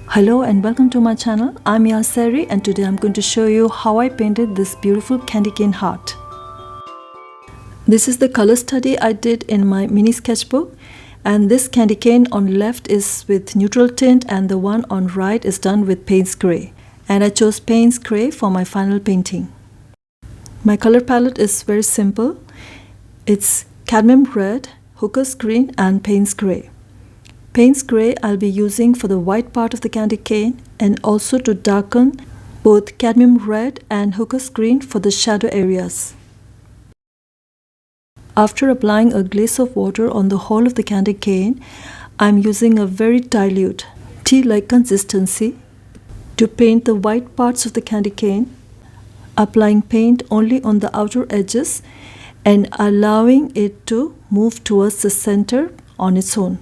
Hello and welcome to my channel. I'm Yaseri and today I'm going to show you how I painted this beautiful candy cane heart. This is the color study I did in my mini sketchbook, and this candy cane on left is with neutral tint and the one on right is done with Payne's Grey, and I chose Payne's Grey for my final painting. My color palette is very simple. It's cadmium red, hooker's green and Payne's Grey. Payne's Grey I'll be using for the white part of the candy cane and also to darken both cadmium red and hooker's green for the shadow areas. After applying a glaze of water on the whole of the candy cane, I'm using a very dilute tea-like consistency to paint the white parts of the candy cane, applying paint only on the outer edges and allowing it to move towards the center on its own.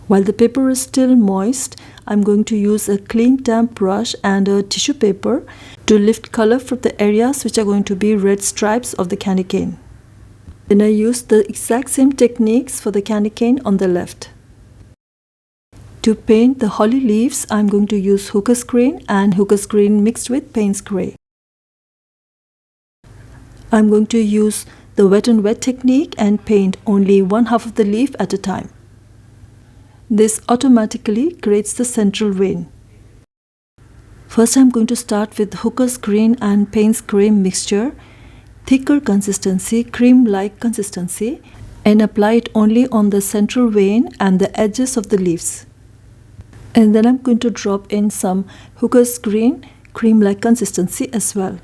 While the paper is still moist, I'm going to use a clean damp brush and a tissue paper to lift color from the areas which are going to be red stripes of the candy cane. Then I used the exact same techniques for the candy cane on the left. To paint the holly leaves, I'm going to use hooker's green and hooker's green mixed with Payne's Grey. I'm going to use the wet and wet technique and paint only one half of the leaf at a time. This automatically creates the central vein. First I'm going to start with hooker's green and Payne's Grey mixture, thicker consistency, cream-like consistency, and apply it only on the central vein and the edges of the leaves. And then I'm going to drop in some hooker's green, cream-like consistency as well.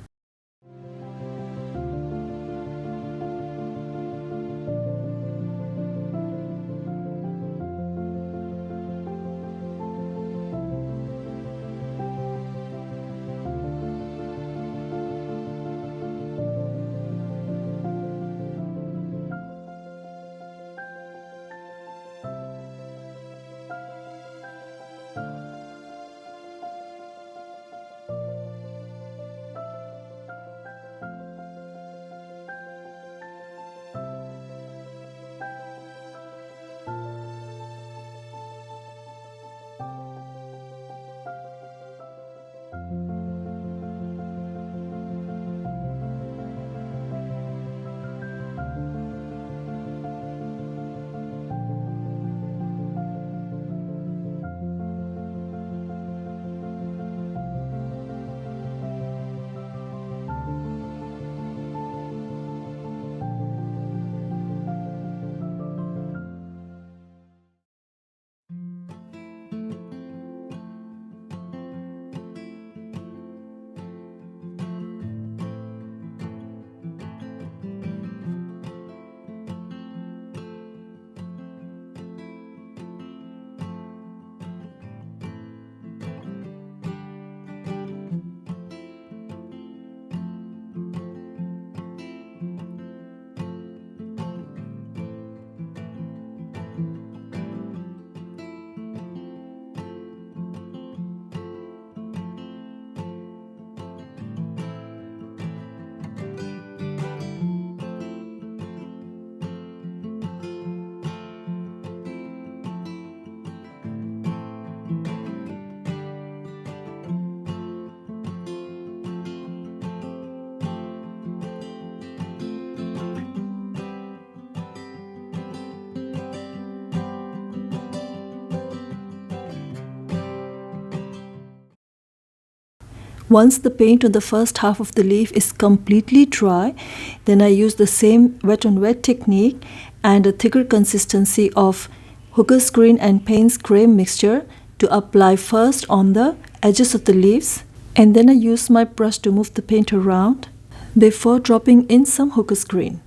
Once the paint on the first half of the leaf is completely dry, then I use the same wet on wet technique and a thicker consistency of Hooker's Green and Payne's Grey mixture to apply first on the edges of the leaves, and then I use my brush to move the paint around before dropping in some Hooker's Green.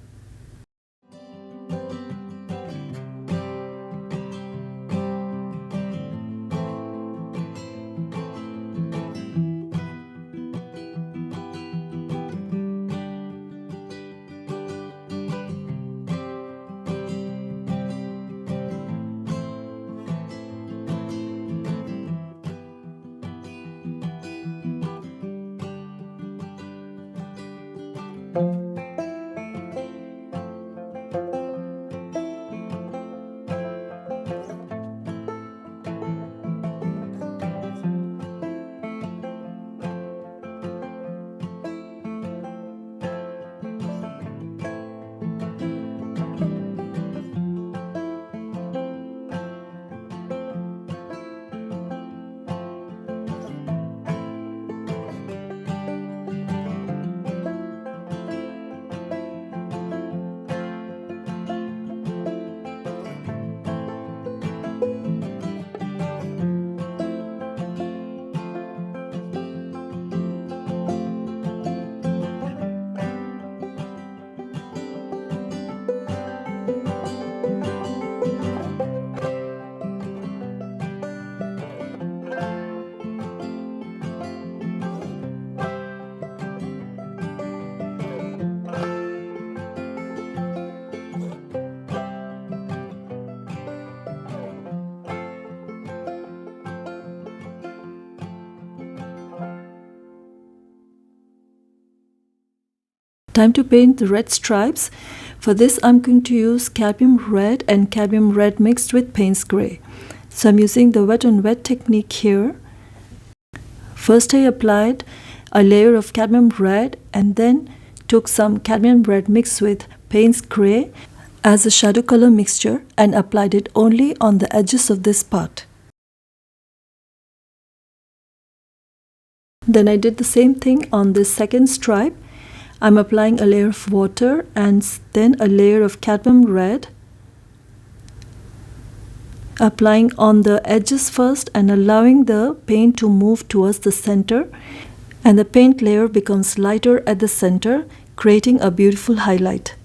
Time to paint the red stripes. For this I'm going to use cadmium red and cadmium red mixed with Payne's Grey. So I'm using the wet on wet technique here. First I applied a layer of cadmium red and then took some cadmium red mixed with Payne's Grey as a shadow color mixture and applied it only on the edges of this part. Then I did the same thing on this second stripe. I'm applying a layer of water and then a layer of cadmium red, applying on the edges first and allowing the paint to move towards the center, and the paint layer becomes lighter at the center, creating a beautiful highlight.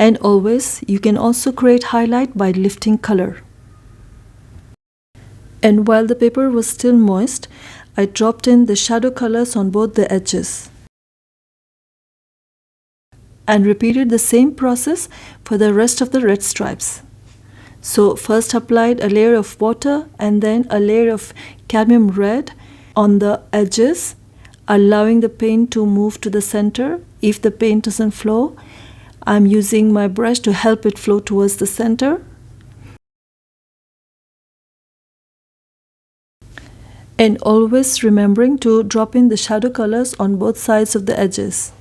And always, you can also create highlight by lifting color. And while the paper was still moist, I dropped in the shadow colors on both the edges. And repeated the same process for the rest of the red stripes. So first applied a layer of water and then a layer of cadmium red on the edges, allowing the paint to move to the center. If the paint doesn't flow, I'm using my brush to help it flow towards the center. And always remembering to drop in the shadow colors on both sides of the edges,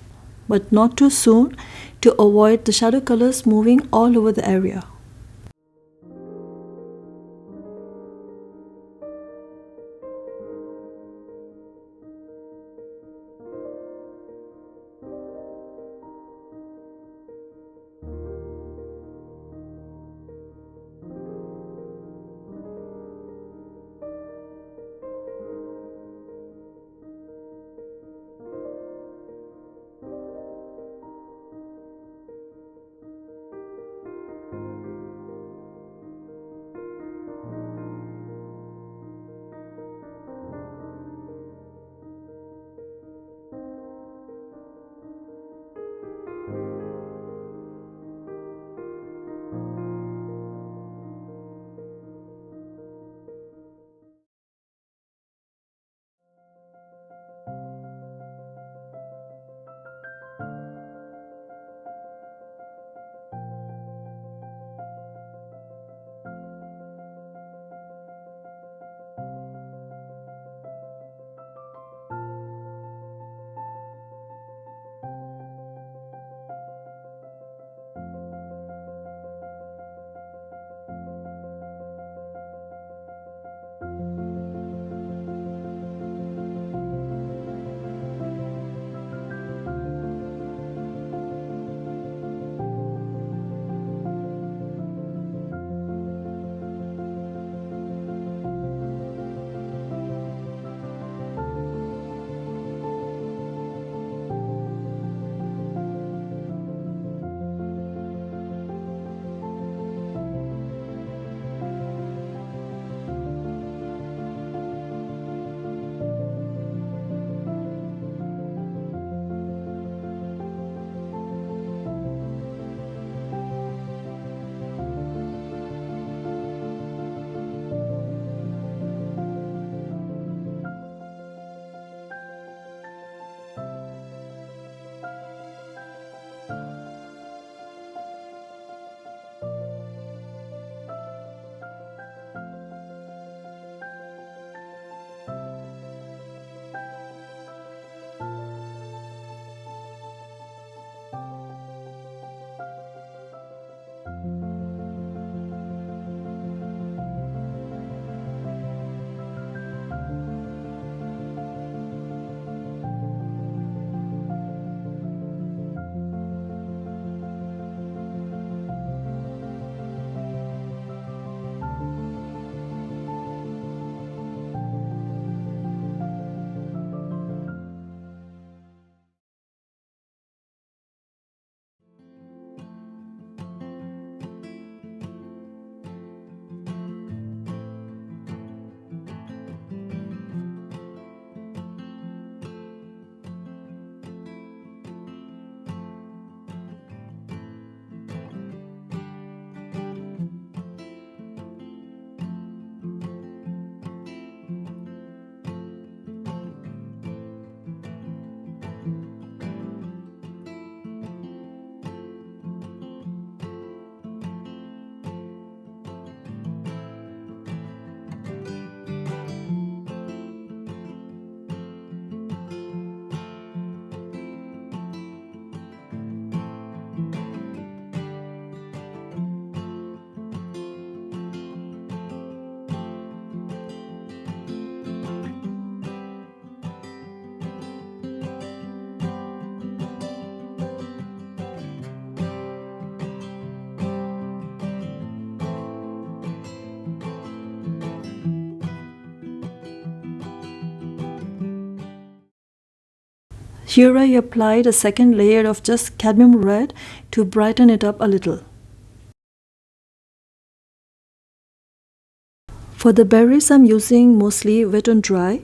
but not too soon to avoid the shadow colors moving all over the area. Here I applied a second layer of just cadmium red to brighten it up a little. For the berries, I'm using mostly wet and dry.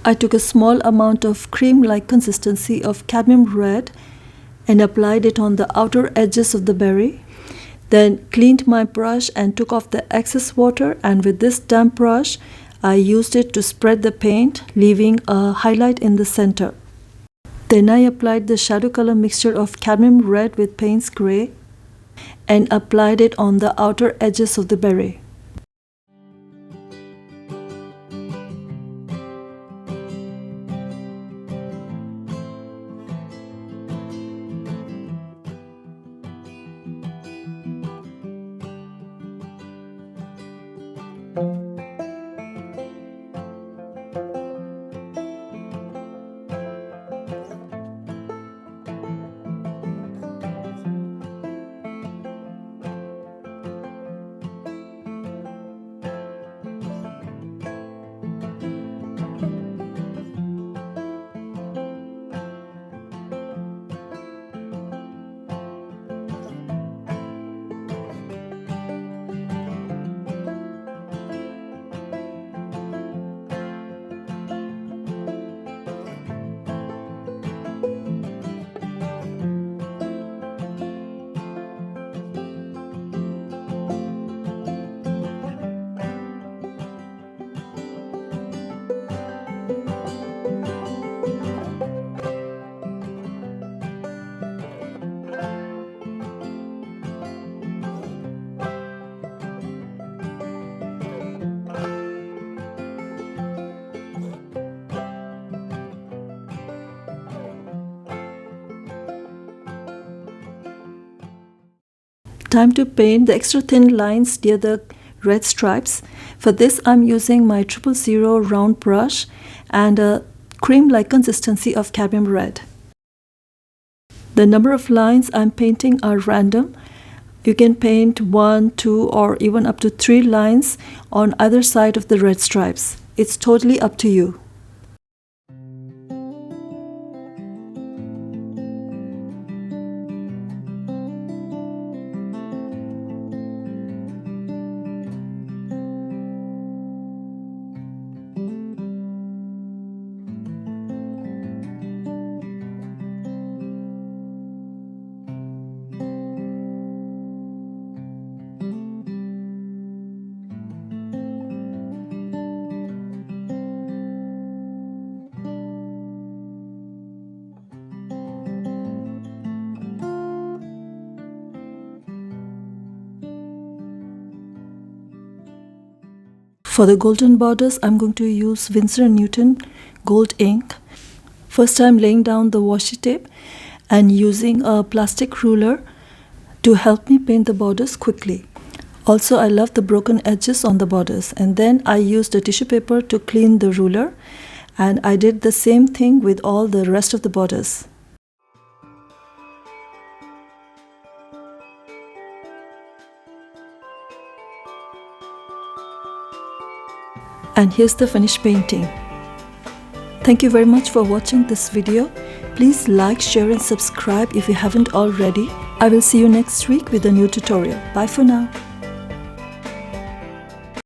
I took a small amount of cream-like consistency of cadmium red and applied it on the outer edges of the berry. Then cleaned my brush and took off the excess water, and with this damp brush, I used it to spread the paint, leaving a highlight in the center. Then I applied the shadow color mixture of cadmium red with Payne's gray and applied it on the outer edges of the berry. Time to paint the extra thin lines near the red stripes. For this, I'm using my 000 round brush and a cream-like consistency of cadmium red. The number of lines I'm painting are random. You can paint 1, 2, or even up to 3 lines on either side of the red stripes. It's totally up to you. For the golden borders, I'm going to use Winsor&Newton gold ink. First, I'm laying down the washi tape and using a plastic ruler to help me paint the borders quickly. Also, I love the broken edges on the borders, and then I used a tissue paper to clean the ruler, and I did the same thing with all the rest of the borders. And here's the finished painting. Thank you very much for watching this video. Please like, share and subscribe if you haven't already. I will see you next week with a new tutorial. Bye for now.